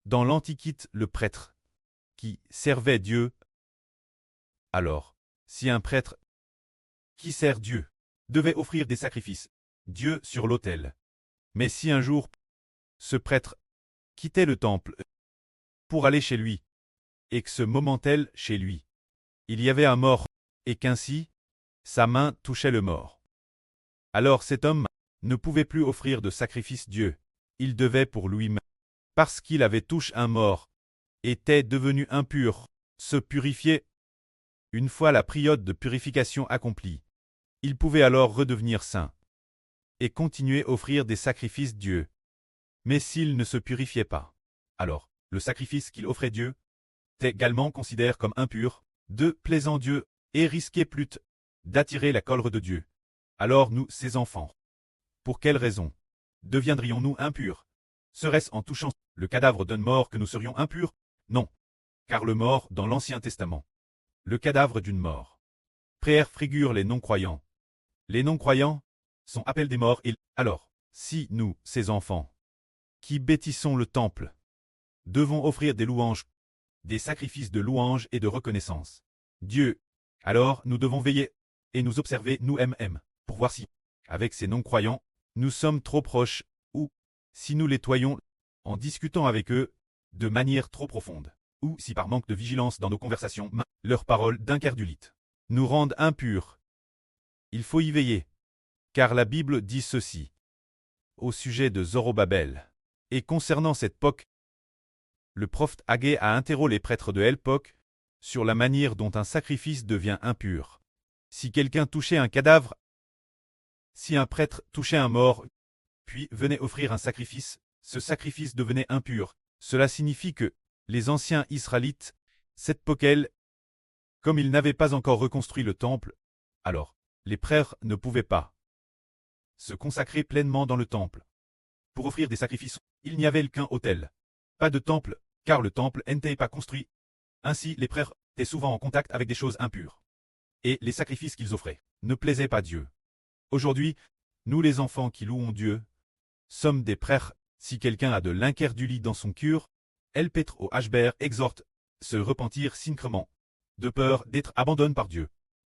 Dans l'Antiquité, le prêtre, qui servait Dieu, alors, si un prêtre qui sert Dieu devait offrir des sacrifices, Dieu sur l'autel. Mais si un jour, ce prêtre quittait le temple pour aller chez lui, et que ce moment-tel chez lui, il y avait un mort, et qu'ainsi, sa main touchait le mort. Alors cet homme ne pouvait plus offrir de sacrifice Dieu, il devait pour lui-même, parce qu'il avait touché un mort, était devenu impur, se purifier. Une fois la période de purification accomplie, il pouvait alors redevenir saint et continuer à offrir des sacrifices Dieu. Mais s'il ne se purifiait pas, alors le sacrifice qu'il offrait Dieu était également considéré comme impur, de plaisant Dieu, et risquait plus d'attirer la colère de Dieu. Alors nous, ses enfants, pour quelle raison deviendrions-nous impurs? Serait-ce en touchant le cadavre d'un mort que nous serions impurs? Non, car le mort dans l'Ancien Testament, le cadavre d'une mort, figure les non-croyants. Les non-croyants sont appelés des morts et alors, si nous, ses enfants, qui bâtissons le temple, devons offrir des louanges, des sacrifices de louange et de reconnaissance. Dieu, alors nous devons veiller et nous observer nous-mêmes, pour voir si, avec ces non-croyants, nous sommes trop proches, ou, si nous les toyons, en discutant avec eux, de manière trop profonde, ou si par manque de vigilance dans nos conversations, leurs paroles d'incrédulité nous rendent impurs. Il faut y veiller, car la Bible dit ceci au sujet de Zorobabel. Et concernant cette époque, le prophète Agé a interrogé les prêtres de l'époque sur la manière dont un sacrifice devient impur. Si quelqu'un touchait un cadavre, si un prêtre touchait un mort, puis venait offrir un sacrifice, ce sacrifice devenait impur. Cela signifie que les anciens Israélites, cette époque, comme ils n'avaient pas encore reconstruit le temple, alors les prêtres ne pouvaient pas se consacrer pleinement dans le temple. Pour offrir des sacrifices, il n'y avait qu'un autel. Pas de temple, car le temple n'était pas construit. Ainsi, les prêtres étaient souvent en contact avec des choses impures. Et les sacrifices qu'ils offraient ne plaisaient pas Dieu. Aujourd'hui, nous les enfants qui louons Dieu, sommes des prêtres. Si quelqu'un a de l'incrédulité dans son cœur, El Pétre au Hber exhorte se repentir sincèrement, de peur d'être abandonné par Dieu,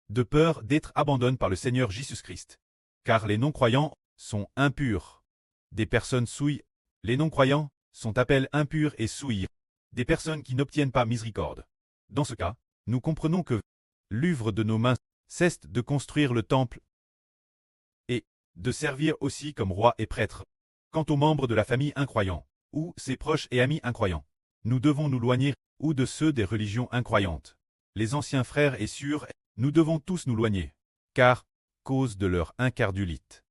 de peur d'être abandonné par le Seigneur Jésus-Christ. Car les non-croyants sont impurs. Des personnes souillent, les non-croyants sont appelés impurs et souillés. Des personnes qui n'obtiennent pas miséricorde. Dans ce cas, nous comprenons que l'œuvre de nos mains cesse de construire le temple et de servir aussi comme roi et prêtre. Quant aux membres de la famille incroyants, ou ses proches et amis incroyants, nous devons nous loigner, ou de ceux des religions incroyantes. Les anciens frères et sœurs, nous devons tous nous loigner, car, cause de leur incrédulité,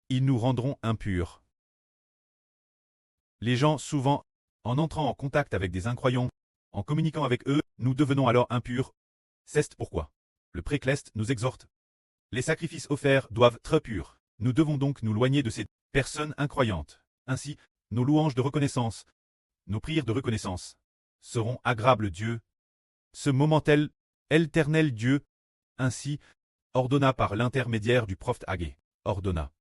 ils nous rendront impurs. Les gens, souvent, en entrant en contact avec des incroyants, en communiquant avec eux, nous devenons alors impurs. C'est pourquoi le Précleste nous exhorte. Les sacrifices offerts doivent être purs. Nous devons donc nous loigner de ces personnes incroyantes. Ainsi, nos louanges de reconnaissance, nos prières de reconnaissance, seront agréables Dieu. Ce moment-tel, éternel Dieu, ainsi, ordonna par l'intermédiaire du prophète Agé, ordonna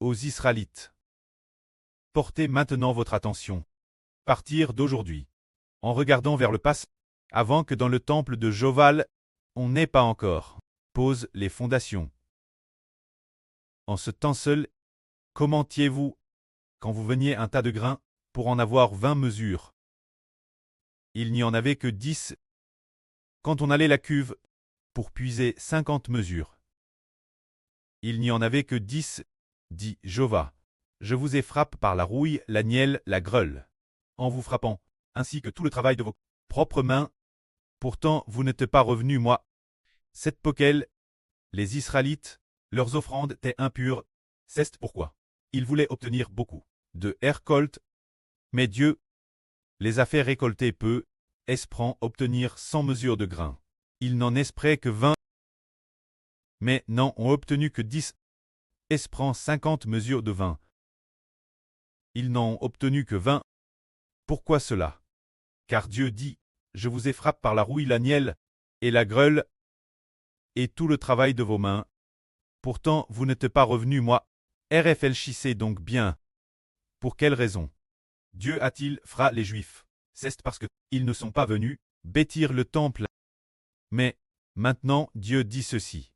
aux Israélites. Portez maintenant votre attention, partir d'aujourd'hui, en regardant vers le passé, avant que dans le temple de Joval, on n'ait pas encore pose les fondations. En ce temps seul, commentiez-vous, quand vous veniez un tas de grains, pour en avoir 20 mesures. Il n'y en avait que 10. Quand on allait la cuve, pour puiser 50 mesures. Il n'y en avait que 10, dit Jova. Je vous ai frappé par la rouille, la nielle, la greule, en vous frappant, ainsi que tout le travail de vos propres mains. Pourtant vous n'êtes pas revenus, moi. Cette poquelle, les Israélites, leurs offrandes étaient impures. C'est pourquoi ils voulaient obtenir beaucoup de récoltes. Mais Dieu les a fait récolter peu, espérant obtenir 100 mesures de grains. Ils n'en espéraient que 20, mais n'en ont obtenu que 10, espérant 50 mesures de vin. Ils n'en ont obtenu que 20. Pourquoi cela? Car Dieu dit, je vous ai frappé par la rouille, la nielle, et la greule, et tout le travail de vos mains. Pourtant vous n'êtes pas revenus, moi. Réfléchissez donc bien. Pour quelle raison Dieu a-t-il frappé les Juifs? c'est parce que ils ne sont pas venus bâtir le temple. Mais, maintenant, Dieu dit ceci.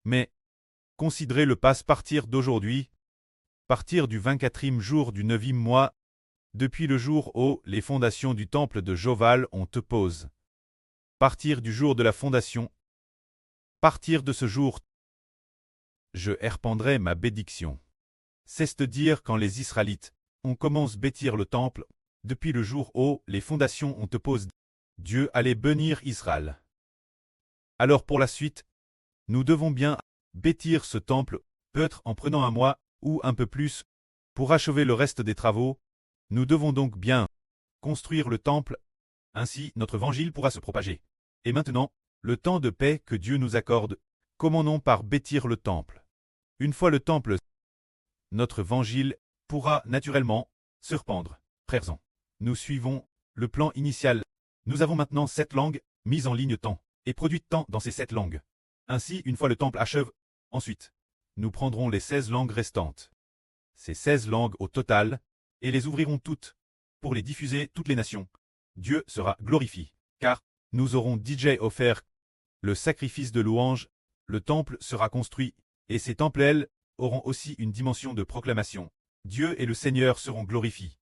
Mais, considérez le passe partir d'aujourd'hui, partir du 24e jour du 9e mois, depuis le jour où les fondations du temple de Joval ont te pose. Partir du jour de la fondation. Partir de ce jour, je répandrai ma bénédiction. C'est-à-dire quand les Israélites, on commence bâtir le temple, depuis le jour où les fondations ont te pose, Dieu allait bénir Israël. Alors pour la suite, nous devons bien bâtir ce temple, peut-être en prenant un mois, ou un peu plus, pour achever le reste des travaux. Nous devons donc bien construire le temple, ainsi notre évangile pourra se propager. Et maintenant, le temps de paix que Dieu nous accorde, commençons par bâtir le temple. Une fois le temple, notre évangile pourra naturellement se répandre. Frères, nous suivons le plan initial. Nous avons maintenant 7 langues mises en ligne temps et produites temps dans ces 7 langues. Ainsi, une fois le temple achève, ensuite, nous prendrons les 16 langues restantes. Ces 16 langues au total, et les ouvrirons toutes, pour les diffuser toutes les nations. Dieu sera glorifié, car nous aurons DJ offert le sacrifice de louange, le temple sera construit, et ces temples auront aussi une dimension de proclamation. Dieu et le Seigneur seront glorifiés.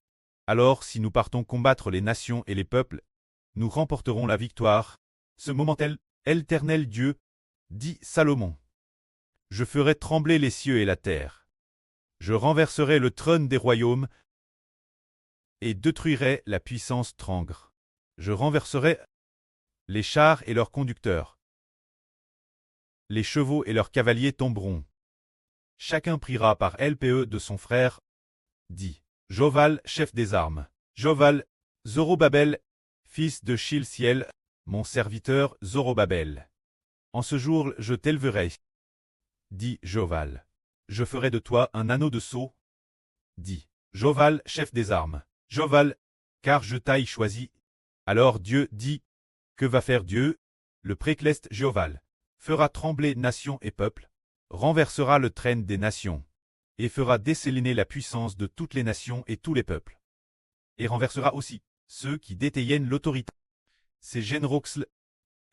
Alors si nous partons combattre les nations et les peuples, nous remporterons la victoire. Ce moment éternel Dieu, dit Salomon. Je ferai trembler les cieux et la terre. Je renverserai le trône des royaumes et détruirai la puissance trangre. Je renverserai les chars et leurs conducteurs. Les chevaux et leurs cavaliers tomberont. Chacun priera par LPE de son frère, dit Joval, chef des armes. Joval, Zorobabel, fils de Shilciel, mon serviteur Zorobabel. En ce jour je t'éleverai, dit Joval. Je ferai de toi un anneau de sceau, dit Joval, chef des armes. Joval, car je t'aille choisi. Alors Dieu dit, que va faire Dieu? Le précleste Joval fera trembler nations et peuples, renversera le traîne des nations, et fera décéliner la puissance de toutes les nations et tous les peuples. Et renversera aussi ceux qui détiennent l'autorité, ces génroxles,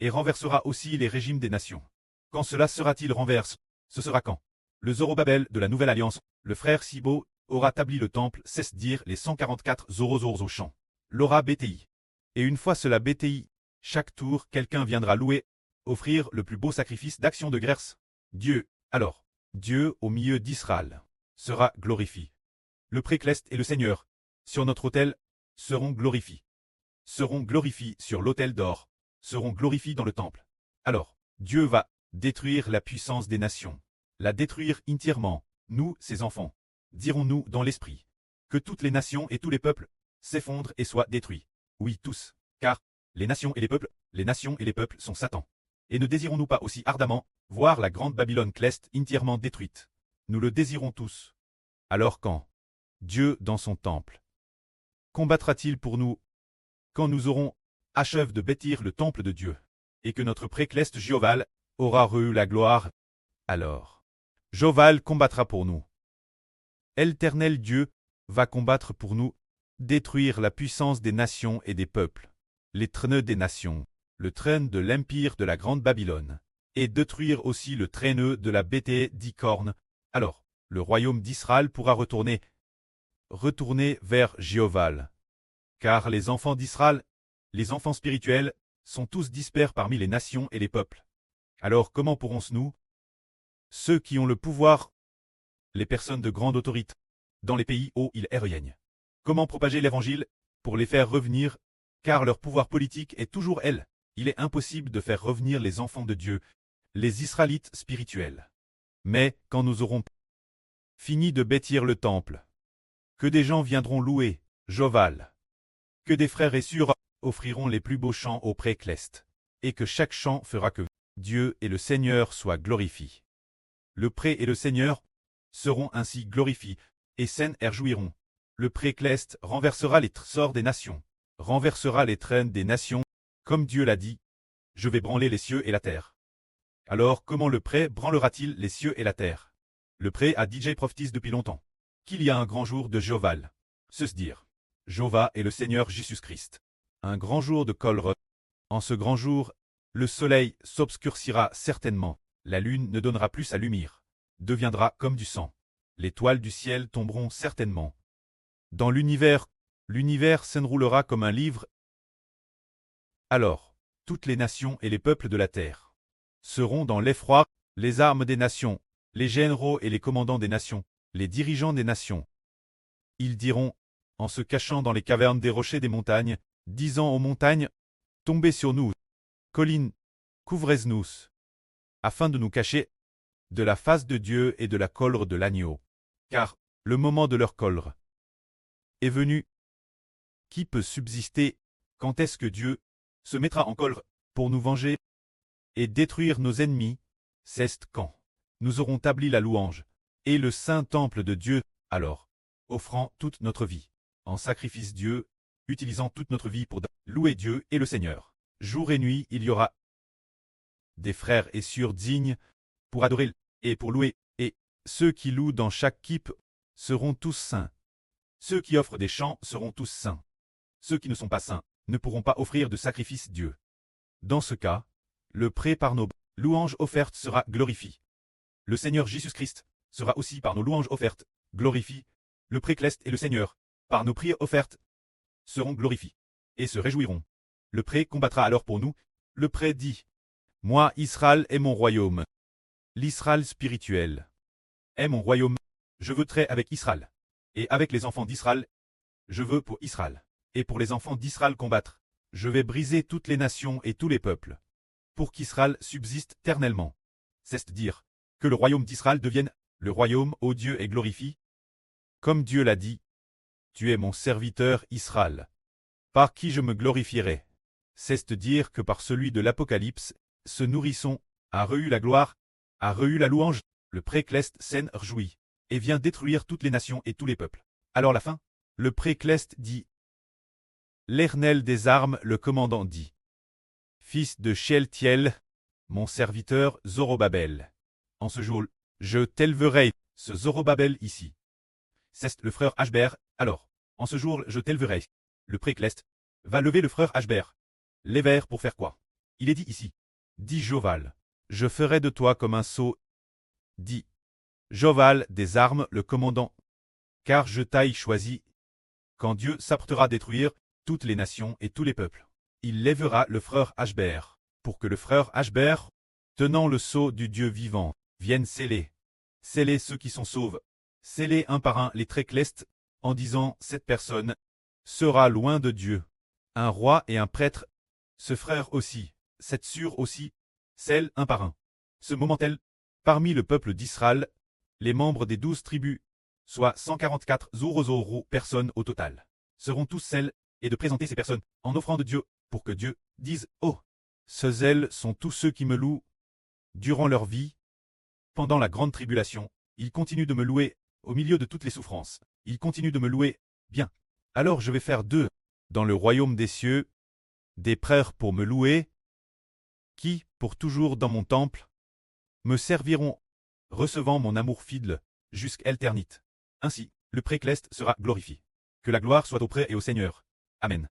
et renversera aussi les régimes des nations. Quand cela sera-t-il renverse? Ce sera quand le Zorobabel de la Nouvelle Alliance, le frère Sibo, aura établi le temple, cesse dire les 144 Zorozors au champ. L'aura BTI. Et une fois cela BTI, chaque tour quelqu'un viendra louer, offrir le plus beau sacrifice d'action de grâce. Dieu, alors, Dieu au milieu d'Israël, sera glorifié. Le précleste et le Seigneur, sur notre autel, seront glorifiés. Seront glorifiés sur l'autel d'or, seront glorifiés dans le temple. Alors, Dieu va détruire la puissance des nations, la détruire entièrement, nous, ses enfants. Dirons-nous dans l'esprit, que toutes les nations et tous les peuples s'effondrent et soient détruits. Oui, tous, car les nations et les peuples sont Satan. Et ne désirons-nous pas aussi ardemment voir la grande Babylone cleste entièrement détruite? Nous le désirons tous. Alors quand Dieu dans son temple combattra-t-il pour nous, quand nous aurons achevé de bâtir le temple de Dieu, et que notre précleste Joval aura reçu la gloire? Alors, Joval combattra pour nous. L'Éternel Dieu va combattre pour nous, détruire la puissance des nations et des peuples, les traîneux des nations, le traîne de l'empire de la grande Babylone, et détruire aussi le traîneux de la bêtée d'Icorne. Alors, le royaume d'Israël pourra retourner vers Jéhoval. Car les enfants d'Israël, les enfants spirituels, sont tous dispers parmi les nations et les peuples. Alors comment pourrons-nous, ceux qui ont le pouvoir, les personnes de grande autorité, dans les pays où ils règnent, comment propager l'évangile, pour les faire revenir, car leur pouvoir politique est toujours elle. Il est impossible de faire revenir les enfants de Dieu, les Israélites spirituels. Mais, quand nous aurons fini de bâtir le temple, que des gens viendront louer Joval, que des frères et sœurs offriront les plus beaux chants au précleste, et que chaque chant fera que Dieu et le Seigneur soient glorifiés. Le pré et le Seigneur seront ainsi glorifiés, et s'en réjouiront. Le précleste renversera les trésors des nations, renversera les traînes des nations, comme Dieu l'a dit, je vais branler les cieux et la terre. Alors comment le pré branlera-t-il les cieux et la terre? Le pré a DJ prophétise depuis longtemps qu'il y a un grand jour de Joval. Se dire, Jéhovah et le Seigneur Jésus-Christ. Un grand jour de colère. En ce grand jour, le soleil s'obscurcira certainement, la lune ne donnera plus sa lumière, deviendra comme du sang. Les toiles du ciel tomberont certainement. Dans l'univers s'enroulera comme un livre. Alors, toutes les nations et les peuples de la terre seront dans l'effroi, les armes des nations, les généraux et les commandants des nations, les dirigeants des nations. Ils diront, en se cachant dans les cavernes des rochers des montagnes, disant aux montagnes, tombez sur nous, collines, couvrez-nous, afin de nous cacher de la face de Dieu et de la colère de l'agneau. Car le moment de leur colère est venu. Qui peut subsister? Quand est-ce que Dieu se mettra en colère pour nous venger et détruire nos ennemis? C'est quand nous aurons établi la louange et le saint temple de Dieu, alors, offrant toute notre vie en sacrifice Dieu, utilisant toute notre vie pour louer Dieu et le Seigneur. Jour et nuit, il y aura des frères et sœurs dignes pour adorer et pour louer, et ceux qui louent dans chaque équipe seront tous saints. Ceux qui offrent des chants seront tous saints. Ceux qui ne sont pas saints ne pourront pas offrir de sacrifice Dieu. Dans ce cas, le prêt par nos louanges offertes sera glorifié. Le Seigneur Jésus-Christ sera aussi par nos louanges offertes glorifié. Le pré-cleste et le Seigneur, par nos prières offertes, seront glorifiés et se réjouiront. Le pré combattra alors pour nous. Le pré dit, moi Israël est mon royaume. L'Israël spirituel est mon royaume. Je voudrais avec Israël. Et avec les enfants d'Israël, je veux pour Israël. Et pour les enfants d'Israël combattre, je vais briser toutes les nations et tous les peuples, pour qu'Israël subsiste éternellement. C'est-à-dire que le royaume d'Israël devienne le royaume ô Dieu est glorifié. Comme Dieu l'a dit, tu es mon serviteur Israël, par qui je me glorifierai. C'est-à-dire que par celui de l'Apocalypse, ce nourrisson a reçu la gloire, a reçu la louange, le pré-cleste s'en réjouit, et vient détruire toutes les nations et tous les peuples. Alors la fin, le pré-cleste dit, l'Éternel des armes, le commandant dit, fils de Shealtiel, mon serviteur Zorobabel. En ce jour, je t'éleverai, ce Zorobabel ici. C'est le frère Ashber, alors, en ce jour je t'éleverai. Le pré-cleste va lever le frère Ashber. L'éver pour faire quoi? Il est dit ici. Dit Joval, je ferai de toi comme un sceau. Dit Joval des armes, le commandant. Car je t'aille choisi. Quand Dieu s'apprêtera à détruire toutes les nations et tous les peuples, il lèvera le frère Ashber, pour que le frère Ashber, tenant le sceau du Dieu vivant, vienne sceller ceux qui sont sauves, sceller un par un les pré-clestes, en disant cette personne sera loin de Dieu. Un roi et un prêtre, ce frère aussi, cette sœur aussi, scellent un par un. Ce moment-tel, parmi le peuple d'Israël, les membres des 12 tribus, soit 144 personnes au total, seront tous scellés, et de présenter ces personnes en offrant de Dieu, pour que Dieu dise « Oh, ce zèle sont tous ceux qui me louent durant leur vie. Pendant la grande tribulation, ils continuent de me louer, au milieu de toutes les souffrances, ils continuent de me louer, bien. Alors je vais faire d'eux, dans le royaume des cieux, des prêtres pour me louer, qui, pour toujours dans mon temple, me serviront, recevant mon amour fidèle, jusqu'à l'éternité. Ainsi, le pré-cleste sera glorifié. Que la gloire soit au prêtre et au Seigneur. Amen.